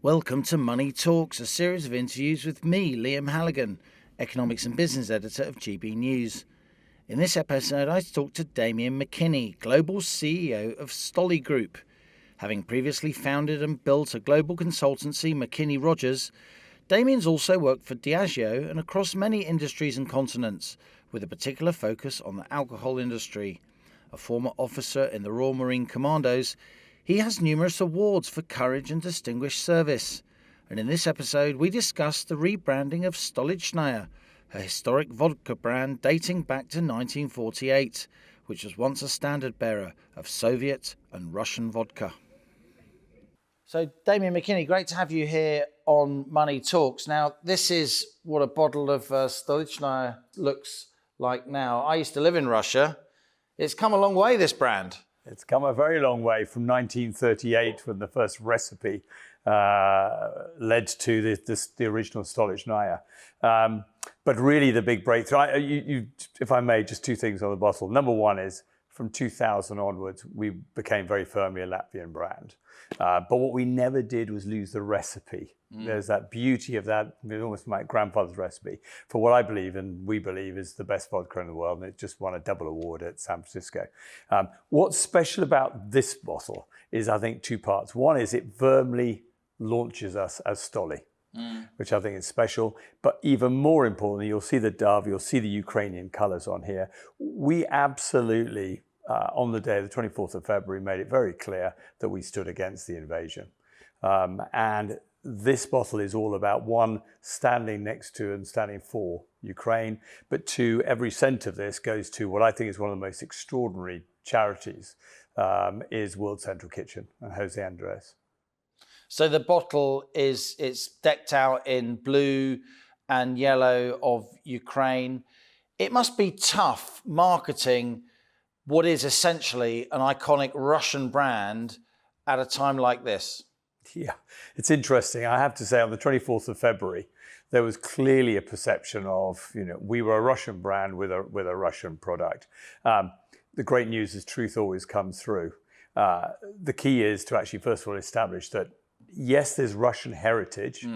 Welcome to Money Talks, a series of interviews with me, Liam Halligan, Economics and Business Editor of GBNews. In this episode, I talked to Damian McKinney, Global CEO of Stoli Group. Having previously founded and built a global consultancy, McKinney Rogers, Damian's also worked for Diageo and across many industries and continents, with a particular focus on the alcohol industry. A former officer in the Royal Marine Commandos, he has numerous awards for courage and distinguished service. And in this episode, we discuss the rebranding of Stolichnaya, a historic vodka brand dating back to 1948, which was once a standard bearer of Soviet and Russian vodka. So, Damian McKinney, great to have you here on Money Talks. Now, this is what a bottle of Stolichnaya looks like now. I used to live in Russia. It's come a long way, this brand. It's come a very long way from 1938 when the first recipe led to the original Stolichnaya. But really the big breakthrough, if I may, just two things on the bottle. Number one is from 2000 onwards, we became very firmly a Latvian brand. But what we never did was lose the recipe. There's that beauty of that, almost my grandfather's recipe, for what I believe and we believe is the best vodka in the world. And it just won a double award at San Francisco. What's special about this bottle is, I think, two parts. One is it firmly launches us as Stoli, which I think is special. But even more importantly, you'll see the dove, you'll see the Ukrainian colors on here. We absolutely, on the day, the 24th of February, made it very clear that we stood against the invasion. And this bottle is all about, one, standing next to and standing for Ukraine, but two, every cent of this goes to what I think is one of the most extraordinary charities, is World Central Kitchen and Jose Andres. So the bottle it's decked out in blue and yellow of Ukraine. It must be tough marketing what is essentially an iconic Russian brand at a time like this. Yeah, it's interesting. I have to say, on the 24th of February, there was clearly a perception of, we were a Russian brand with a Russian product. The great news is truth always comes through. The key is to actually, first of all, establish that, yes, there's Russian heritage,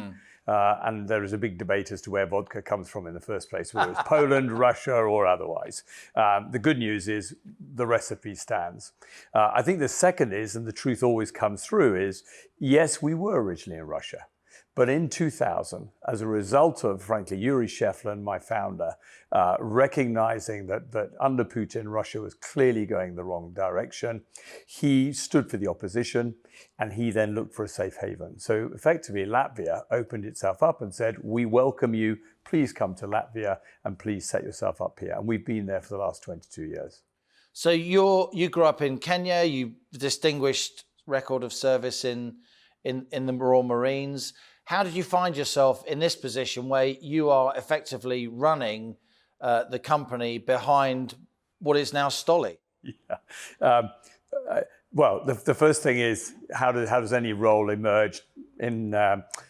and there is a big debate as to where vodka comes from in the first place, whether it's Poland, Russia, or otherwise. The good news is the recipe stands. I think the second is, and the truth always comes through, is, yes, we were originally in Russia. But in 2000, as a result of, frankly, Yuri Shevlin, my founder, recognizing that under Putin, Russia was clearly going the wrong direction, he stood for the opposition, and he then looked for a safe haven. So effectively, Latvia opened itself up and said, we welcome you, please come to Latvia, and please set yourself up here. And we've been there for the last 22 years. So you grew up in Kenya, you distinguished record of service in the Royal Marines. How did you find yourself in this position where you are effectively running the company behind what is now Stoli? Yeah. Well, the first thing is, how does any role emerge? In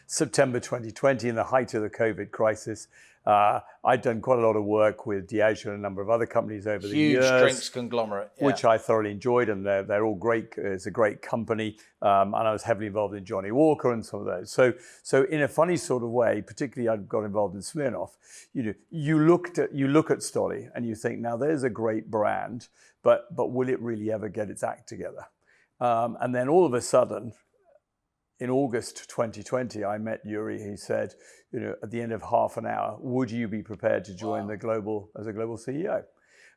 September 2020, in the height of the COVID crisis, I'd done quite a lot of work with Diageo and a number of other companies over the years. Huge drinks conglomerate. Yeah. Which I thoroughly enjoyed, and they're all great. It's a great company, and I was heavily involved in Johnny Walker and some of those. So in a funny sort of way, particularly I got involved in Smirnoff. You look at Stoli and you think, now there's a great brand, but will it really ever get its act together? And then all of a sudden, in August 2020, I met Yuri. He said, at the end of half an hour, would you be prepared to join the global CEO?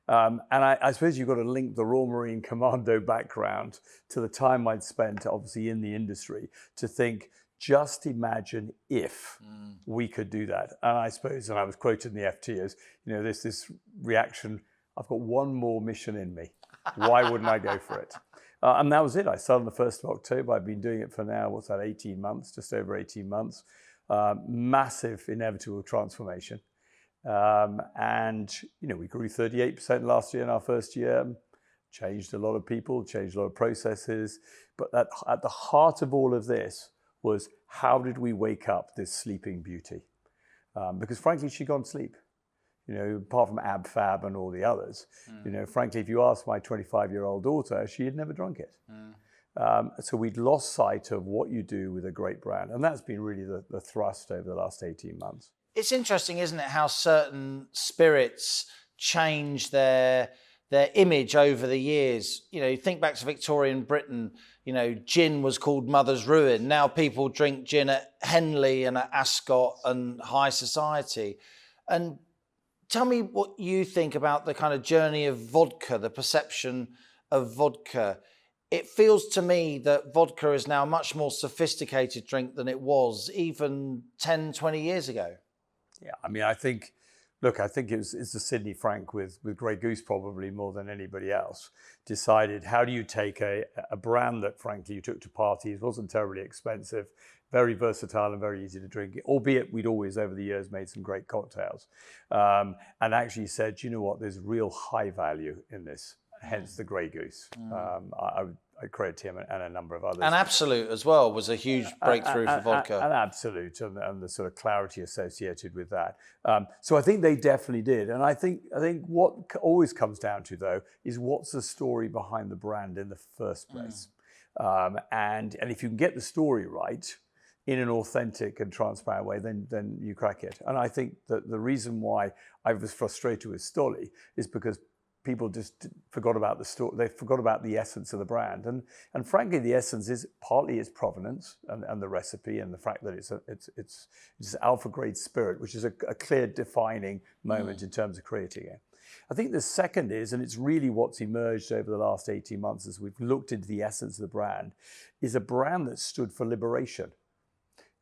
And I suppose you've got to link the Royal Marine Commando background to the time I'd spent, obviously, in the industry, to think, just imagine if we could do that. And I suppose, and I was quoted in the FT as, this reaction, I've got one more mission in me. Why wouldn't I go for it? And that was it. I started on the 1st of October. I've been doing it for now, 18 months, just over 18 months. Massive, inevitable transformation. And, we grew 38% last year in our first year, changed a lot of people, changed a lot of processes. But at the heart of all of this was, how did we wake up this sleeping beauty? Because frankly, she'd gone to sleep. Apart from Ab Fab and all the others, frankly, if you ask my 25-year-old daughter, she had never drunk it. So we'd lost sight of what you do with a great brand. And that's been really the thrust over the last 18 months. It's interesting, isn't it, how certain spirits change their image over the years. You know, you think back to Victorian Britain, you know, gin was called Mother's Ruin. Now people drink gin at Henley and at Ascot and high society. And tell me what you think about the kind of journey of vodka, the perception of vodka. It feels to me that vodka is now a much more sophisticated drink than it was even 10, 20 years ago. Yeah, I mean, I think it's the Sydney Frank with Grey Goose probably more than anybody else decided, how do you take a brand that frankly you took to parties, wasn't terribly expensive, very versatile and very easy to drink, albeit we'd always over the years made some great cocktails, and actually said, you know what, there's real high value in this, hence the Grey Goose. I credit him and a number of others. And Absolute as well was a huge breakthrough for vodka. And Absolute and the sort of clarity associated with that. So I think they definitely did. And I think what always comes down to, though, is what's the story behind the brand in the first place. And if you can get the story right in an authentic and transparent way, then you crack it. And I think that the reason why I was frustrated with Stoli is because people just forgot about the story. They forgot about the essence of the brand, and frankly, the essence is partly its provenance and the recipe and the fact that it's alpha grade spirit, which is a clear defining moment in terms of creating it. I think the second is, and it's really what's emerged over the last 18 months as we've looked into the essence of the brand, is a brand that stood for liberation.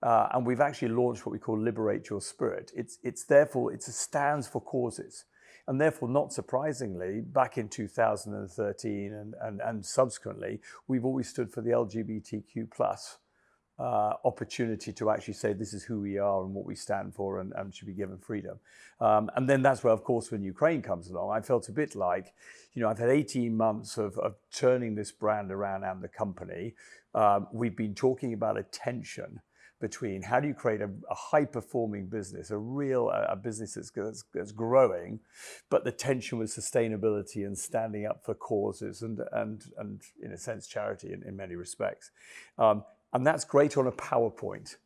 And we've actually launched what we call Liberate Your Spirit. It stands for causes. And therefore, not surprisingly, back in 2013 and subsequently, we've always stood for the LGBTQ plus opportunity to actually say this is who we are and what we stand for and should be given freedom. And then that's where, of course, when Ukraine comes along, I felt a bit like, you know, I've had 18 months of turning this brand around and the company. We've been talking about a tension between how do you create a high-performing business, a business that's growing, but the tension with sustainability and standing up for causes and in a sense charity in many respects. And that's great on a PowerPoint,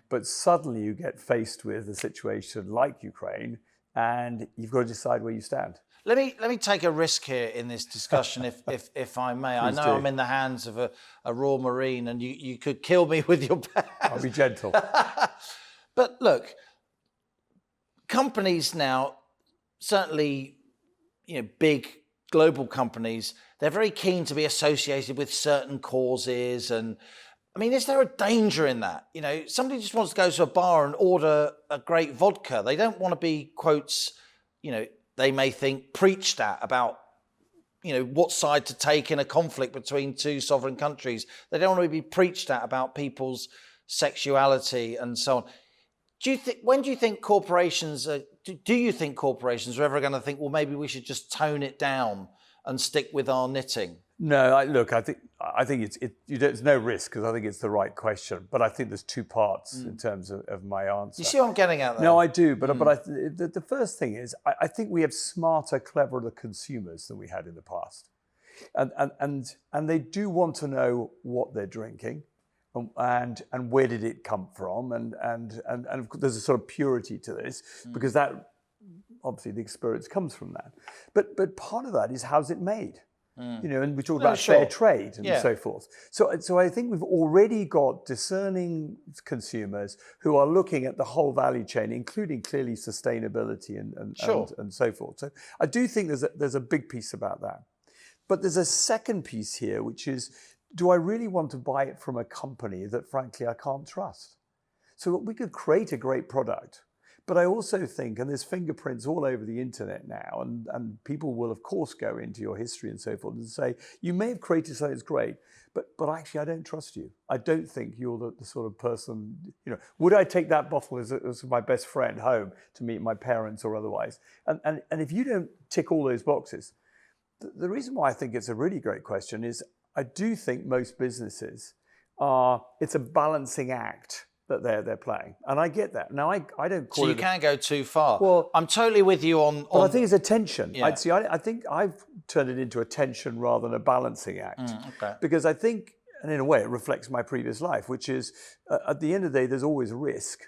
but suddenly you get faced with a situation like Ukraine and you've got to decide where you stand. Let me take a risk here in this discussion, if I may. I know I'm in the hands of a Royal Marine, and you could kill me with your badge. I'll be gentle. But look, companies now, certainly, you know, big global companies, they're very keen to be associated with certain causes. And I mean, is there a danger in that? You know, somebody just wants to go to a bar and order a great vodka. They don't want to be, quotes, you know, they may think preached at about, you know, what side to take in a conflict between two sovereign countries. They don't want to be preached at about people's sexuality and so on. When do you think corporations are ever going to think, well, maybe we should just tone it down and stick with our knitting? No, I think there's no risk because I think it's the right question. But I think there's two parts in terms of my answer. You see what I'm getting at there? No, I do. But the first thing is I think we have smarter, cleverer consumers than we had in the past, and they do want to know what they're drinking, and where did it come from, and there's a sort of purity to this because that obviously the experience comes from that. But part of that is how's it made. You know, and we talked about fair trade and so forth. So I think we've already got discerning consumers who are looking at the whole value chain, including clearly sustainability and so forth. So I do think there's a big piece about that. But there's a second piece here, which is, do I really want to buy it from a company that, frankly, I can't trust? So we could create a great product. But I also think, and there's fingerprints all over the internet now, and people will, of course, go into your history and so forth and say, you may have created something that's great, but actually I don't trust you. I don't think you're the sort of person, you know, would I take that bottle as my best friend home to meet my parents or otherwise? And if you don't tick all those boxes, the reason why I think it's a really great question is I do think most businesses it's a balancing act that they're playing, and I get that. Now I don't call it. So you can't go too far. Well, I'm totally with you on. But I think it's a tension. Yeah. I think I've turned it into a tension rather than a balancing act. Okay. Because I think And in a way, it reflects my previous life, which is at the end of the day, there's always risk.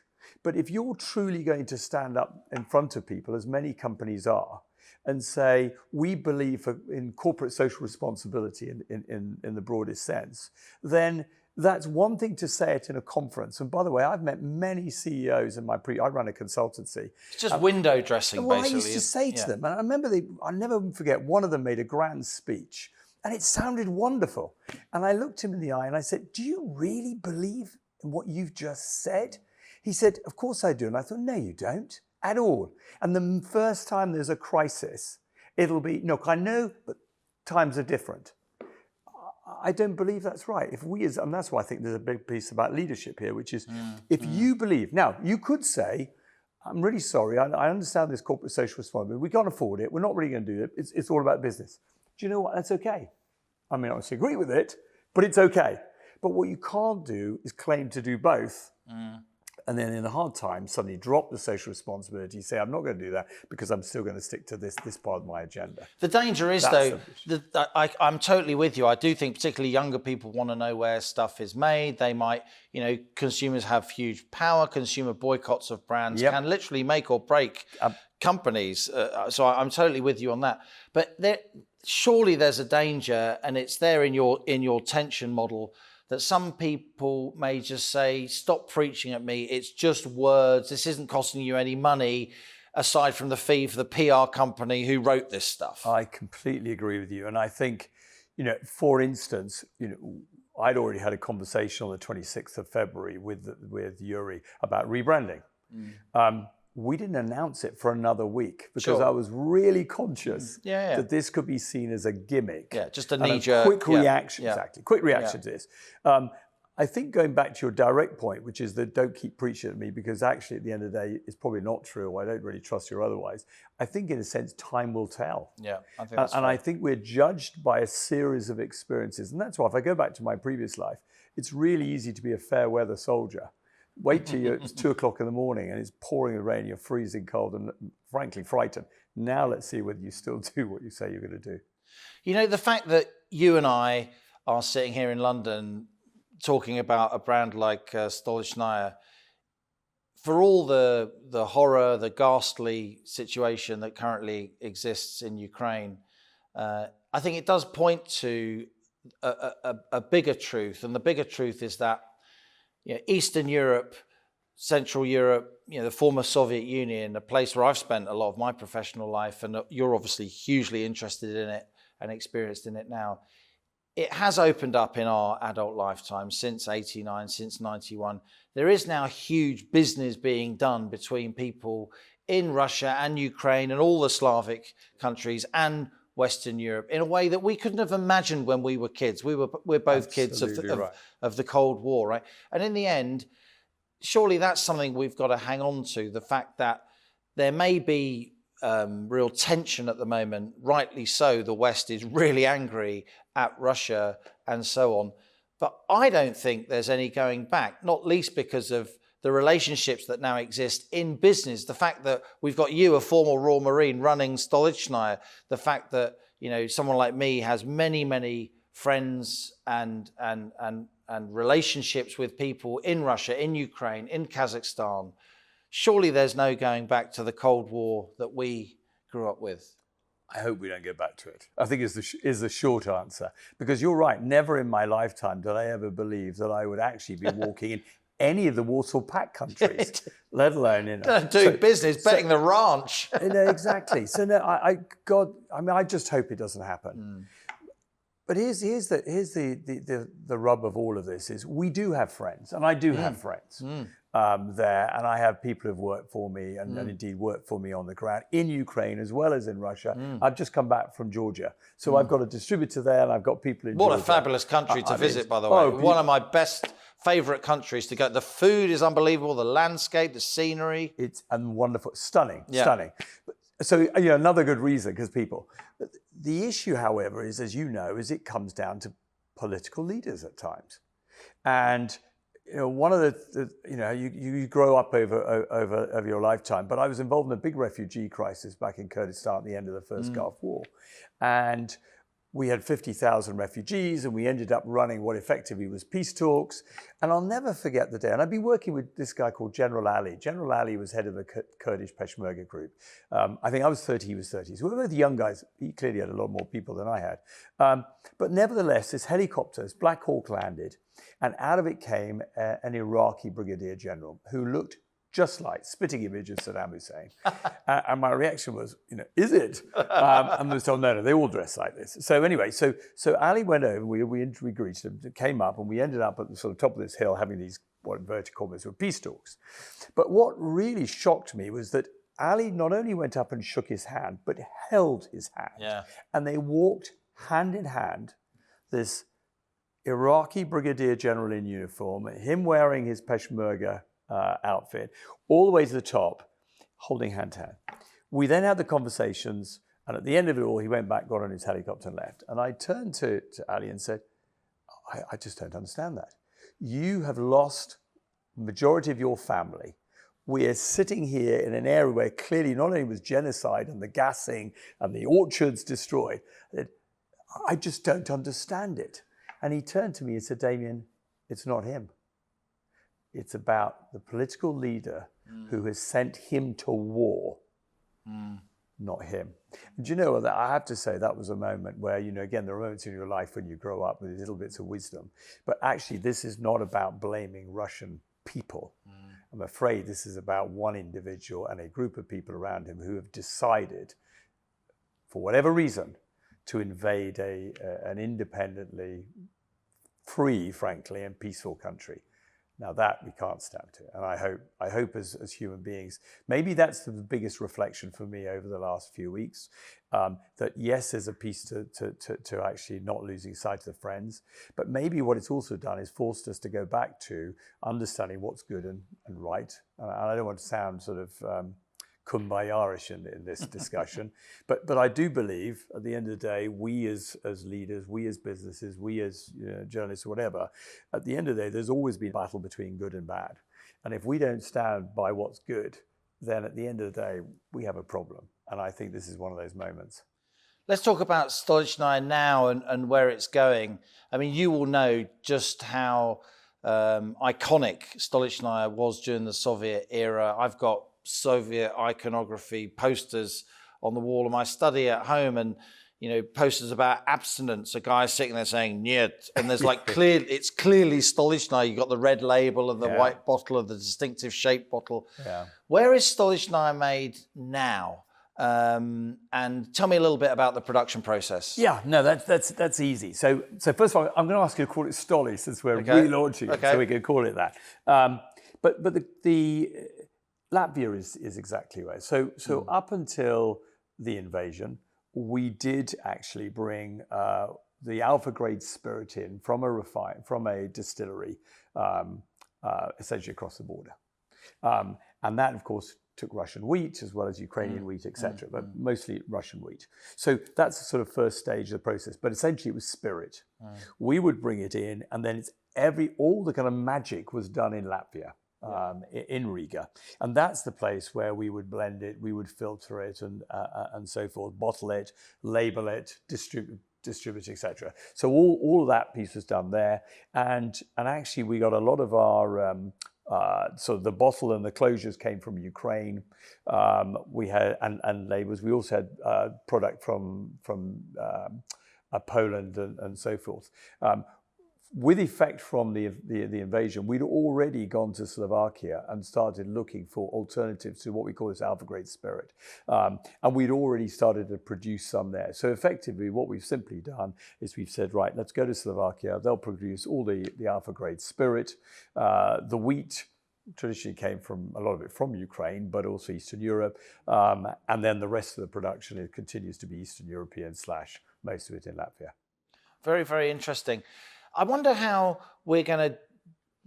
But if you're truly going to stand up in front of people, as many companies are, and say, we believe in corporate social responsibility in the broadest sense, then that's one thing to say it in a conference. And by the way, I've met many CEOs in I run a consultancy. It's just window dressing, well, basically. I used to say to them, and I remember I'll never forget, one of them made a grand speech, and it sounded wonderful. And I looked him in the eye and I said, do you really believe in what you've just said? He said, of course I do. And I thought, no, you don't at all. And the first time there's a crisis, it'll be, look, I know, but times are different. I don't believe that's right. And that's why I think there's a big piece about leadership here, which is if you believe, now you could say, I'm really sorry, I understand this corporate social responsibility, we can't afford it, we're not really going to do it, it's all about business. Do you know what, that's okay. I mean, I obviously agree with it, but it's okay. But what you can't do is claim to do both. And then in a hard time, suddenly drop the social responsibility, say, I'm not going to do that because I'm still going to stick to this part of my agenda. The danger is, I'm totally with you. I do think particularly younger people want to know where stuff is made. They might, consumers have huge power. Consumer boycotts of brands can literally make or break companies. So I'm totally with you on that. But surely there's a danger, and it's there in your tension model, that some people may just say, stop preaching at me, it's just words, this isn't costing you any money, aside from the fee for the PR company who wrote this stuff. I completely agree with you. And I think, for instance, I'd already had a conversation on the 26th of February with Yuri about rebranding. We didn't announce it for another week because I was really conscious that this could be seen as a gimmick. Yeah, just a knee-jerk. Quick reaction, exactly. Quick reaction to this. I think going back to your direct point, which is that don't keep preaching at me, because actually at the end of the day, it's probably not true. I don't really trust you otherwise. I think in a sense, time will tell. Yeah, I think that's and I think we're judged by a series of experiences. And that's why if I go back to my previous life, it's really easy to be a fair weather soldier. Wait till it's 2 o'clock in the morning and it's pouring with rain, you're freezing cold and frankly frightened. Now let's see whether you still do what you say you're going to do. The fact that you and I are sitting here in London talking about a brand like Stolichnaya, for all the horror, the ghastly situation that currently exists in Ukraine, I think it does point to a bigger truth. And the bigger truth is that Eastern Europe, Central Europe, the former Soviet Union, a place where I've spent a lot of my professional life, and you're obviously hugely interested in it and experienced in it now. It has opened up in our adult lifetime since 89, since 91. There is now huge business being done between people in Russia and Ukraine and all the Slavic countries and Western Europe in a way that we couldn't have imagined when we were kids. We're both kids of the Cold War, right? And in the end, surely that's something we've got to hang on to, the fact that there may be real tension at the moment, rightly so. The West is really angry at Russia and so on. But I don't think there's any going back, not least because of the relationships that now exist in business, the fact that we've got you, a former Royal Marine, running Stolichnaya, the fact that someone like me has many, many friends and relationships with people in Russia, in Ukraine, in Kazakhstan. Surely there's no going back to the Cold War that we grew up with. I hope we don't go back to it. I think is the short answer, because you're right. Never in my lifetime did I ever believe that I would actually be walking in any of the Warsaw Pact countries, let alone business, betting the ranch. Exactly. So no, I just hope it doesn't happen. But here's the rub of all of this is we do have friends, and I do have friends there, and I have people who've worked for me and indeed worked for me on the ground in Ukraine as well as in Russia. I've just come back from Georgia, so I've got a distributor there, and I've got people in Georgia. What a fabulous country to visit, by the way. One of my best favourite countries to go. The food is unbelievable, the landscape, the scenery. It's wonderful, stunning. So another good reason, because people. The issue, however, is, as you know, is it comes down to political leaders at times, and one of you grow up over your lifetime. But I was involved in a big refugee crisis back in Kurdistan at the end of the first Gulf War, and we had 50,000 refugees, and we ended up running what effectively was peace talks. And I'll never forget the day. And I'd been working with this guy called General Ali. General Ali was head of the Kurdish Peshmerga group. I think I was 30, he was 30. So we were both young guys. He clearly had a lot more people than I had. But nevertheless, this helicopter, this Black Hawk, landed, and out of it came an Iraqi brigadier general who looked just like spitting image of Saddam Hussein. And my reaction was, is it? And they told, no, they all dress like this. So anyway, so Ali went over, we greeted him, came up, and we ended up at the sort of top of this hill having these, what inverted commas were peace talks. But what really shocked me was that Ali not only went up and shook his hand, but held his hand. Yeah. And they walked hand in hand, this Iraqi brigadier general in uniform, him wearing his Peshmerga outfit, all the way to the top, holding hand to hand. We then had the conversations, and at the end of it all, he went back, got on his helicopter and left. And I turned to Ali and said, I just don't understand that. You have lost the majority of your family. We are sitting here in an area where clearly not only was genocide and the gassing and the orchards destroyed, I just don't understand it. And he turned to me and said, Damian, it's not him. It's about the political leader who has sent him to war, not him. And you know, I have to say that was a moment where, again, there are moments in your life when you grow up with little bits of wisdom. But actually, this is not about blaming Russian people. I'm afraid this is about one individual and a group of people around him who have decided, for whatever reason, to invade an independently free, frankly, and peaceful country. Now that we can't stand to. And I hope as human beings, maybe that's the biggest reflection for me over the last few weeks, that yes, there's a piece to actually not losing sight of the friends, but maybe what it's also done is forced us to go back to understanding what's good and right. And I don't want to sound sort of kumbaya-ish in this discussion, but I do believe at the end of the day, we as leaders, we as businesses, we as journalists or whatever, at the end of the day, there's always been a battle between good and bad. And if we don't stand by what's good, then at the end of the day, we have a problem. And I think this is one of those moments. Let's talk about Stolichnaya now and where it's going. I mean, you will know just how iconic Stolichnaya was during the Soviet era. I've got Soviet iconography posters on the wall of my study at home, and posters about abstinence. A guy sitting there saying "Niet," and there's like it's clearly Stolichnaya. You got the red label and the white bottle of the distinctive shaped bottle. Yeah. Where is Stolichnaya made now? And tell me a little bit about the production process. Yeah, no, that's easy. So first of all, I'm going to ask you to call it Stoli since we're relaunching it, so we can call it that. But the Latvia is exactly right. So up until the invasion, we did actually bring the alpha grade spirit in from a distillery, essentially across the border, and that of course took Russian wheat as well as Ukrainian wheat, etc., but mostly Russian wheat. So that's the sort of first stage of the process. But essentially, it was spirit. We would bring it in, and then all the kind of magic was done in Latvia. In Riga, and that's the place where we would blend it, we would filter it, and so forth, bottle it, label it, distribute, etc. So all of that piece was done there, and actually we got a lot of our so the bottle and the closures came from Ukraine. We had and labels. We also had product from Poland and so forth. With effect from the invasion, we'd already gone to Slovakia and started looking for alternatives to what we call this alpha grade spirit. And we'd already started to produce some there. So effectively, what we've simply done is we've said, right, let's go to Slovakia. They'll produce all the alpha grade spirit. The wheat traditionally came from a lot of it from Ukraine, but also Eastern Europe. And then the rest of the production, it continues to be Eastern European / most of it in Latvia. Very, very interesting. I wonder how we're going to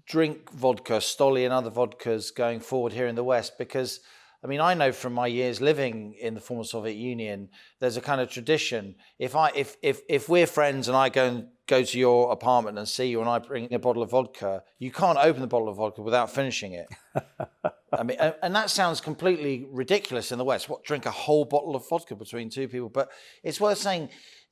drink vodka, Stoli and other vodkas going forward here in the West, because, I mean, I know from my years living in the former Soviet Union, there's a kind of tradition. If we're friends and I go to your apartment and see you and I bring a bottle of vodka, you can't open the bottle of vodka without finishing it. I mean, and that sounds completely ridiculous in the West. What, drink a whole bottle of vodka between two people? But it's worth saying,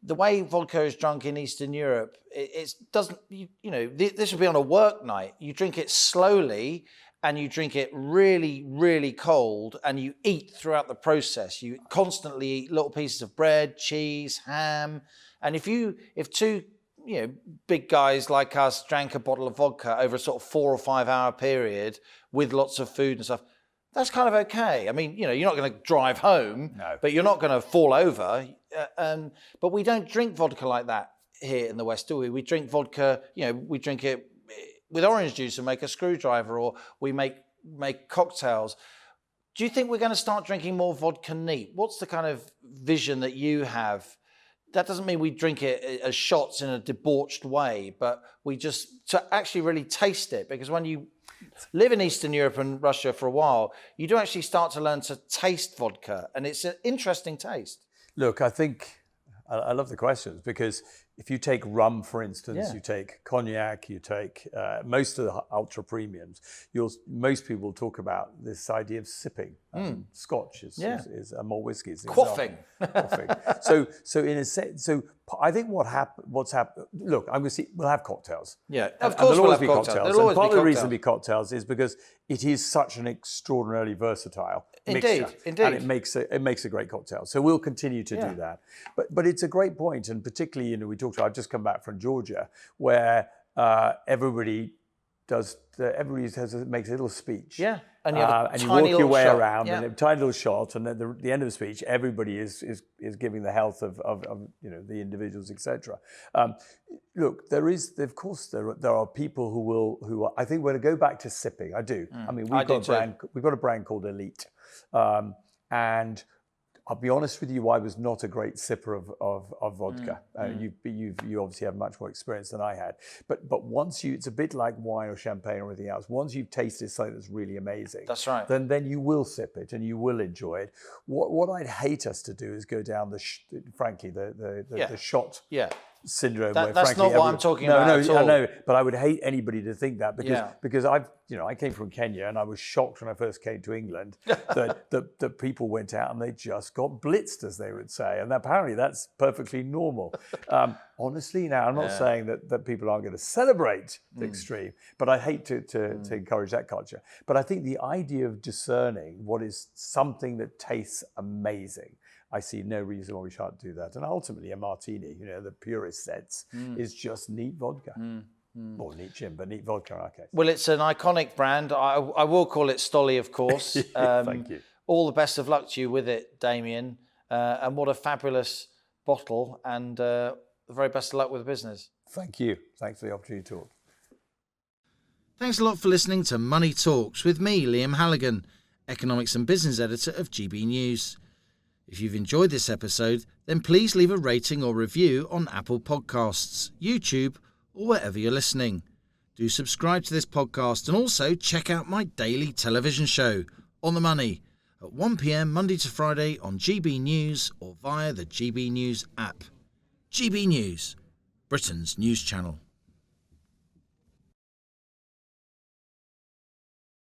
the way vodka is drunk in Eastern Europe, it doesn't, this would be on a work night. You drink it slowly and you drink it really, really cold, and you eat throughout the process. You constantly eat little pieces of bread, cheese, ham. And if two, big guys like us drank a bottle of vodka over a sort of 4 or 5 hour period with lots of food and stuff, that's kind of okay. I mean, you're not going to drive home, No. but you're not going to fall over. But we don't drink vodka like that here in the West, do we? We drink vodka, we drink it with orange juice and make a screwdriver, or we make cocktails. Do you think we're going to start drinking more vodka neat? What's the kind of vision that you have? That doesn't mean we drink it as shots in a debauched way, but we just to actually really taste it. Because when you live in Eastern Europe and Russia for a while, you do actually start to learn to taste vodka, and it's an interesting taste. Look, I think I love the questions, because if you take rum, for instance, you take cognac, you take most of the ultra premiums, most people talk about this idea of sipping. Scotch is more whiskey. Quaffing. So in a sense, so I think what's happened. Look, I'm going to see. We'll have cocktails. Yeah, of course we'll have cocktails. And part of the reason to be cocktails is because it is such an extraordinarily versatile mixture. Indeed. And it makes a great cocktail. So we'll continue to do that. But it's a great point, and particularly, I've just come back from Georgia, where everybody makes a little speech. Yeah, and you have and you walk your way shot. around, and a tiny little shot, and at the end of the speech, everybody is giving the health of the individuals, etc. Look, there are people who are. I think we're going to go back to sipping. I do. I mean, we've got a brand called Elite, and I'll be honest with you, I was not a great sipper of vodka. You obviously have much more experience than I had. But once it's a bit like wine or champagne or anything else. Once you've tasted something that's really amazing, that's right. Then you will sip it and you will enjoy it. What I'd hate us to do is go down the shot. Yeah. Syndrome. That's not what I'm talking about at all. I know, but I would hate anybody to think that, because I came from Kenya, and I was shocked when I first came to England that people went out and they just got blitzed, as they would say, and apparently that's perfectly normal. Honestly, now I'm not saying that people aren't going to celebrate the extreme, but I hate to encourage that culture. But I think the idea of discerning what is something that tastes amazing, I see no reason why we shan't do that. And ultimately, a martini, the purest sense, is just neat vodka. Or neat gin, but neat vodka in our case. Well, it's an iconic brand. I will call it Stoli, of course. Thank you. All the best of luck to you with it, Damian. And what a fabulous bottle. And the very best of luck with the business. Thank you. Thanks for the opportunity to talk. Thanks a lot for listening to Money Talks with me, Liam Halligan, Economics and Business Editor of GBNews. If you've enjoyed this episode, then please leave a rating or review on Apple Podcasts, YouTube, or wherever you're listening. Do subscribe to this podcast, and also check out my daily television show, On the Money, at 1 p.m. Monday to Friday on GB News or via the GB News app. GB News, Britain's news channel.